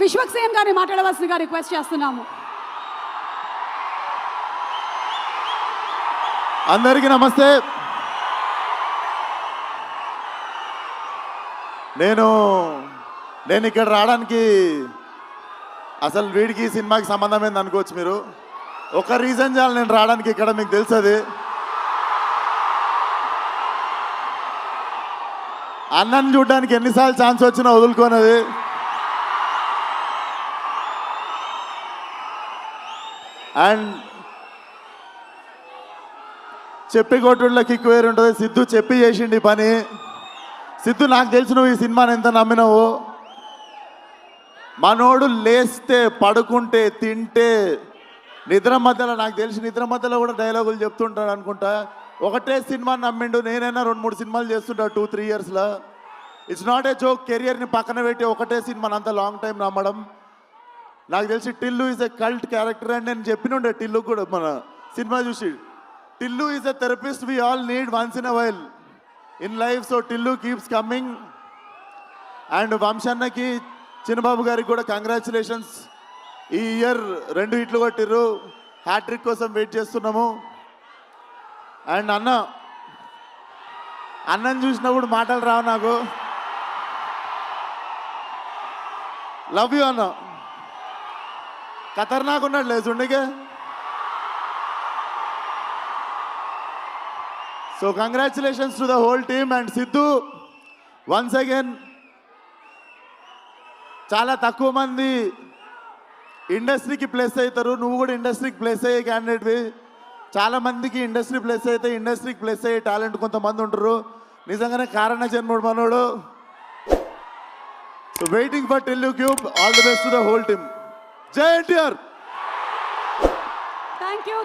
విశ్వక్సేన్ గారిని మాట్లాడవలసిందిగా రిక్వెస్ట్ చేస్తున్నాము. అందరికీ నమస్తే. నేను ఇక్కడ రావడానికి అసలు వీడికి సినిమాకి సంబంధం ఏంది అనుకోవచ్చు మీరు. ఒక రీజన్ చాలు నేను రావడానికి ఇక్కడ, మీకు తెలుసు అది. అన్నని చూడడానికి ఎన్నిసార్లు ఛాన్స్ వచ్చినా వదులుకోనది. అండ్ చెప్పి కొట్టుళ్ళకి కిక్ వేరు ఉంటుంది. సిద్ధు చెప్పి చేసిండి పని. సిద్ధు నాకు తెలుసు నువ్వు ఈ సినిమాని ఎంత నమ్మినావు. మనోడు లేస్తే పడుకుంటే తింటే నిద్ర మధ్యలో, నాకు తెలిసి నిద్ర మధ్యలో కూడా డైలాగులు చెప్తుంటాడు అనుకుంటా. ఒకటే సినిమా నమ్మిండు. నేనైనా 2-3 సినిమాలు చేస్తుంటా 2-3 ఇయర్స్లో. It's not a joke. కెరియర్ని పక్కన పెట్టి ఒకటే సినిమాని అంత లాంగ్ టైం నమ్మడం. నాకు తెలిసి Tillu is a cult character అని నేను చెప్పినుండే టిల్లు కూడా మన సినిమా చూసి. Tillu is a therapist we all need once in a while in life. So Tillu keeps coming. And వంశన్నకి, చిన్నబాబు గారికి కూడా కంగ్రాచులేషన్స్. ఈ ఇయర్ 2 హిట్లు కొట్టిర్రు. హ్యాట్రిక్ కోసం వెయిట్ చేస్తున్నాము. అండ్ అన్నని చూసినప్పుడు మాటలు రావు నాకు. లవ్ యూ అన్న. ఖతర్నాక్ ఉన్నాడు లేచుండికే. So congratulations to the whole team. And Sidhu once again, చాలా తక్కువ మంది ఇండస్ట్రీకి ప్లేస్ అవుతారు. నువ్వు కూడా ఇండస్ట్రీకి ప్లేస్ అయ్యే క్యాండిడేట్వి. చాలా మందికి ఇండస్ట్రీ ప్లేస్ అయితే ఇండస్ట్రీకి ప్లేస్ అయ్యే టాలెంట్ కొంతమంది ఉంటారు. నిజంగానే కారణ జన్ముడు మనోడు. So waiting for Tillu cube. All the best to the whole team. జై ఎన్టీఆర్. Thank you.